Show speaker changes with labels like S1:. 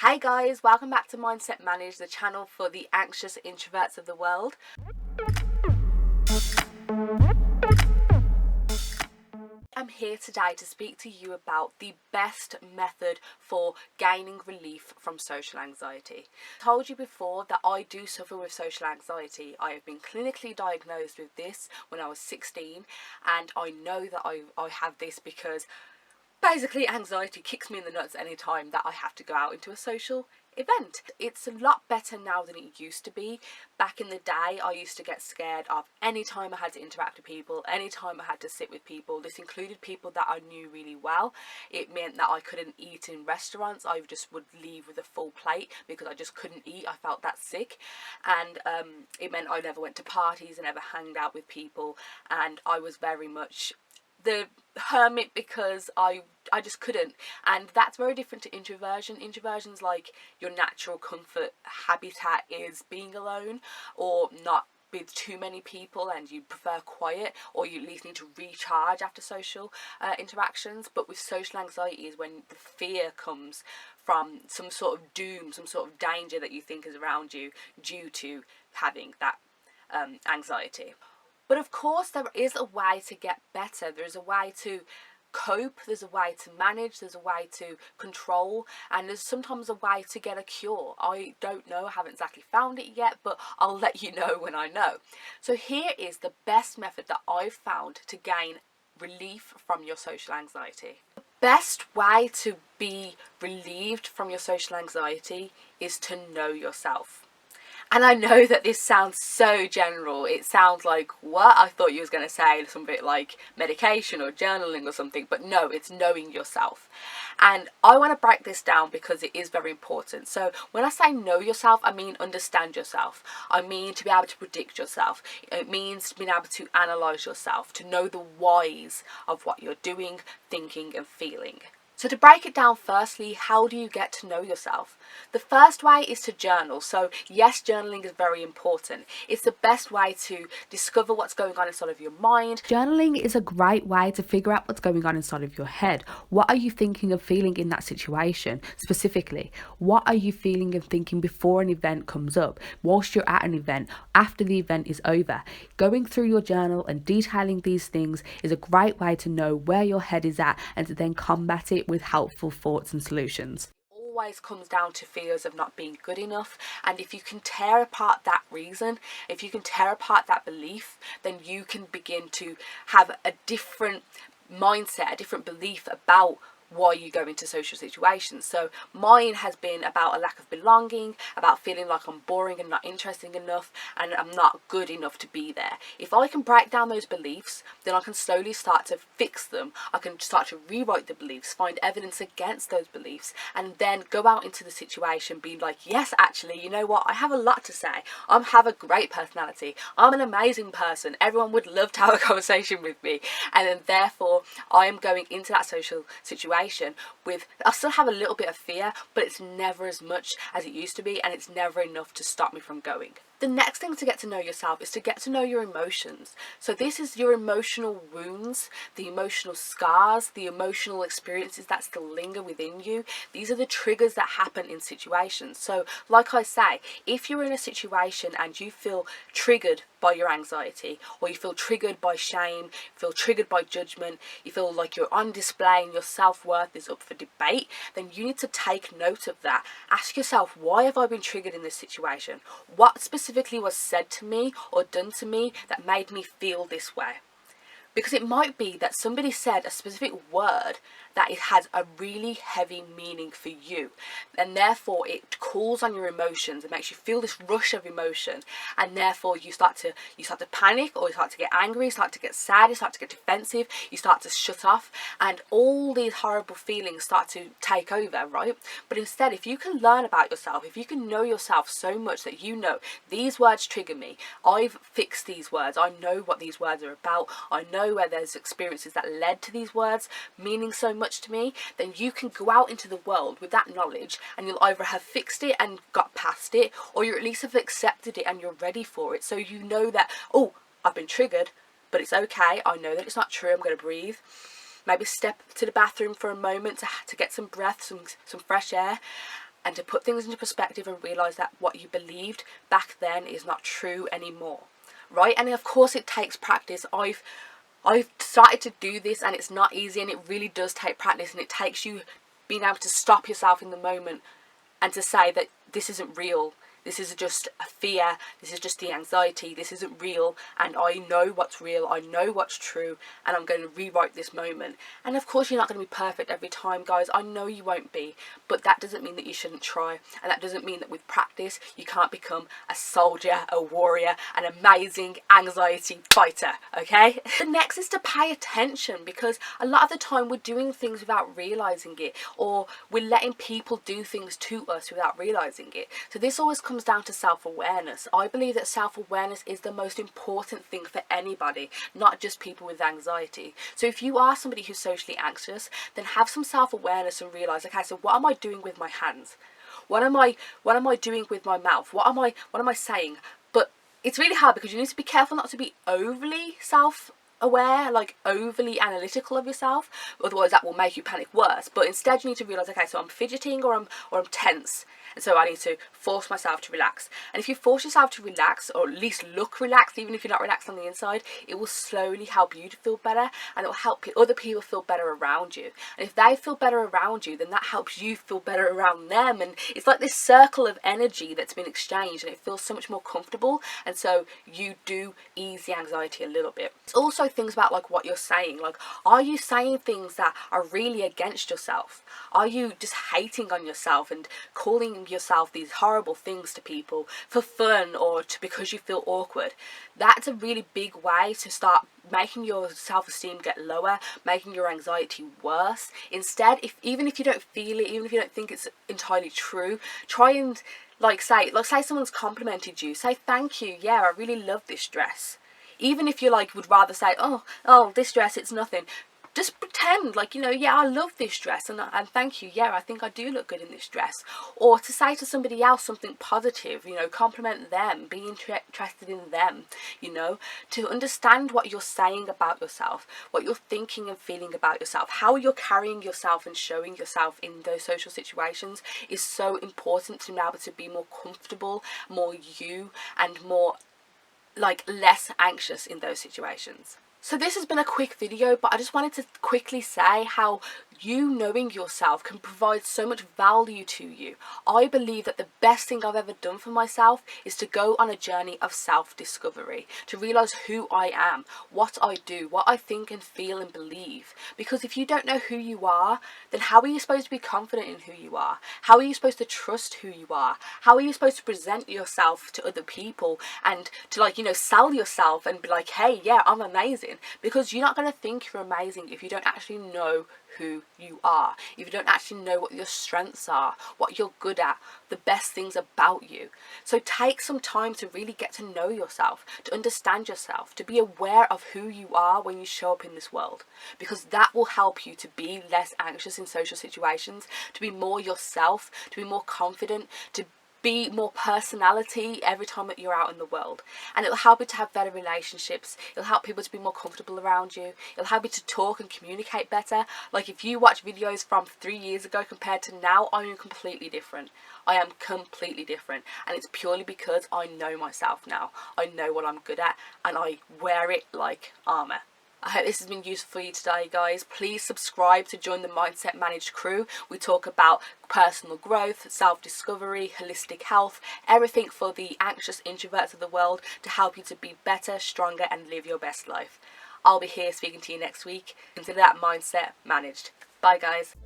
S1: Hey guys, welcome back to Mindset Manage, the channel for the anxious introverts of the world. I'm here today to speak to you about the best method for gaining relief from social anxiety. I told you before that I do suffer with social anxiety. I have been clinically diagnosed with this when I was 16, and I know that I have this because basically anxiety kicks me in the nuts any time that I have to go out into a social event. It's a lot better now than it used to be. Back in the day, I used to get scared of any time I had to interact with people, any time I had to sit with people. This included people that I knew really well. It meant that I couldn't eat in restaurants. I just would leave with a full plate because I just couldn't eat. I felt that sick. And it meant I never went to parties and never hanged out with people, and I was very much the hermit because I just couldn't. And that's very different to introversion. Introversion's like your natural comfort habitat is being alone or not with too many people, and you prefer quiet, or you at least need to recharge after social interactions. But with social anxiety is when the fear comes from some sort of doom, some sort of danger that you think is around you due to having that anxiety. But of course, there is a way to get better. There is a way to cope, there's a way to manage, there's a way to control, and there's sometimes a way to get a cure. I don't know, I haven't exactly found it yet, but I'll let you know when I know. So here is the best method that I've found to gain relief from your social anxiety. The best way to be relieved from your social anxiety is to know yourself. And I know that this sounds so general. It sounds like, what? I thought you was going to say something like medication or journaling or something. But no, it's knowing yourself. And I want to break this down because it is very important. So when I say know yourself, I mean understand yourself. I mean to be able to predict yourself. It means being able to analyse yourself, to know the whys of what you're doing, thinking and feeling. So to break it down, firstly, how do you get to know yourself? The first way is to journal. So yes, journaling is very important. It's the best way to discover what's going on inside of your mind. Journaling is a great way to figure out what's going on inside of your head. What are you thinking and feeling in that situation specifically? What are you feeling and thinking before an event comes up, whilst you're at an event, after the event is over? Going through your journal and detailing these things is a great way to know where your head is at and to then combat it with helpful thoughts and solutions. Always comes down to fears of not being good enough, and if you can tear apart that reason, if you can tear apart that belief, then you can begin to have a different mindset, a different belief about why you go into social situations. So mine has been about a lack of belonging, about feeling like I'm boring and not interesting enough, and I'm not good enough to be there. If I can break down those beliefs, then I can slowly start to fix them. I can start to rewrite the beliefs, find evidence against those beliefs, and then go out into the situation being like, yes, actually, you know what, I have a lot to say. I have a great personality. I'm an amazing person. Everyone would love to have a conversation with me. And then therefore I am going into that social situation with, I still have a little bit of fear, but it's never as much as it used to be, and it's never enough to stop me from going. The next thing to get to know yourself is to get to know your emotions. So this is your emotional wounds, the emotional scars, the emotional experiences that still linger within you. These are the triggers that happen in situations. So like I say, if you're in a situation and you feel triggered by your anxiety, or you feel triggered by shame, feel triggered by judgment, you feel like you're on display and your self-worth is up for debate, then you need to take note of that. Ask yourself, why have I been triggered in this situation? What specifically was said to me or done to me that made me feel this way? Because it might be that somebody said a specific word that it has a really heavy meaning for you, and therefore it calls on your emotions. It makes you feel this rush of emotion, and therefore you start to panic, or you start to get angry, you start to get sad, you start to get defensive, you start to shut off, and all these horrible feelings start to take over, right? But instead, if you can learn about yourself, if you can know yourself so much that you know these words trigger me, I've fixed these words, I know what these words are about, I know where there's experiences that led to these words meaning so much to me, then you can go out into the world with that knowledge, and you'll either have fixed it and got past it, or you at least have accepted it and you're ready for it. So you know that, oh, I've been triggered, but it's okay. I know that it's not true. I'm going to breathe. Maybe step to the bathroom for a moment to get some breath, some fresh air. and to put things into perspective and realize that what you believed back then is not true anymore, right? And of course it takes practice. I've started to do this, and it's not easy, and it really does take practice, and it takes you being able to stop yourself in the moment and to say that this isn't real. This is just a fear, this is just the anxiety, this isn't real, and I know what's real, I know what's true, and I'm going to rewrite this moment. And of course you're not going to be perfect every time, guys, I know you won't be, but that doesn't mean that you shouldn't try, and that doesn't mean that with practice you can't become a soldier, a warrior, an amazing anxiety fighter, okay? The next is to pay attention, because a lot of the time we're doing things without realising it, or we're letting people do things to us without realising it. So this always comes down to self-awareness. I believe that self-awareness is the most important thing for anybody, not just people with anxiety. So if you are somebody who's socially anxious, then have some self-awareness and realise, okay, so what am I doing with my hands? What am I doing with my mouth? What am I saying? But it's really hard because you need to be careful not to be overly self-aware, like overly analytical of yourself, otherwise that will make you panic worse. But instead you need to realise, okay, so I'm fidgeting or I'm tense, and so I need to force myself to relax. And if you force yourself to relax, or at least look relaxed, even if you're not relaxed on the inside, it will slowly help you to feel better, and it will help other people feel better around you. And if they feel better around you, then that helps you feel better around them, and it's like this circle of energy that's been exchanged, and it feels so much more comfortable, and so you do ease the anxiety a little bit. It's also things about like what you're saying. Like, are you saying things that are really against yourself? Are you just hating on yourself and calling yourself these horrible things to people for fun, or because you feel awkward? That's a really big way to start making your self-esteem get lower, making your anxiety worse. Instead, even if you don't feel it, even if you don't think it's entirely true, try and say someone's complimented you, say thank you, yeah, I really love this dress. Even if you would rather say, oh, this dress, it's nothing. Just pretend like, yeah, I love this dress, and thank you, yeah, I think I do look good in this dress. Or to say to somebody else something positive, compliment them, be interested in them, to understand what you're saying about yourself, what you're thinking and feeling about yourself, how you're carrying yourself and showing yourself in those social situations is so important to be able to be more comfortable, more you, and more less anxious in those situations. So this has been a quick video, but I just wanted to quickly say how you knowing yourself can provide so much value to you. I believe that the best thing I've ever done for myself is to go on a journey of self-discovery, to realise who I am, what I do, what I think and feel and believe. Because if you don't know who you are, then how are you supposed to be confident in who you are? How are you supposed to trust who you are? How are you supposed to present yourself to other people and to sell yourself and be like, hey, yeah, I'm amazing? Because you're not going to think you're amazing if you don't actually know who you are, if you don't actually know what your strengths are, what you're good at, the best things about you. So take some time to really get to know yourself, to understand yourself, to be aware of who you are when you show up in this world, because that will help you to be less anxious in social situations, to be more yourself, to be more confident, to be more personality every time that you're out in the world. And it'll help you to have better relationships, it'll help people to be more comfortable around you, it'll help you to talk and communicate better. Like if you watch videos from 3 years ago compared to now, I am completely different. I am completely different, and it's purely because I know myself now. I know what I'm good at, and I wear it like armour. I hope this has been useful for you today, guys. Please subscribe to join the Mindset Managed crew. We talk about personal growth, self-discovery, holistic health, everything for the anxious introverts of the world to help you to be better, stronger, and live your best life. I'll be here speaking to you next week. Consider that mindset managed. Bye, guys.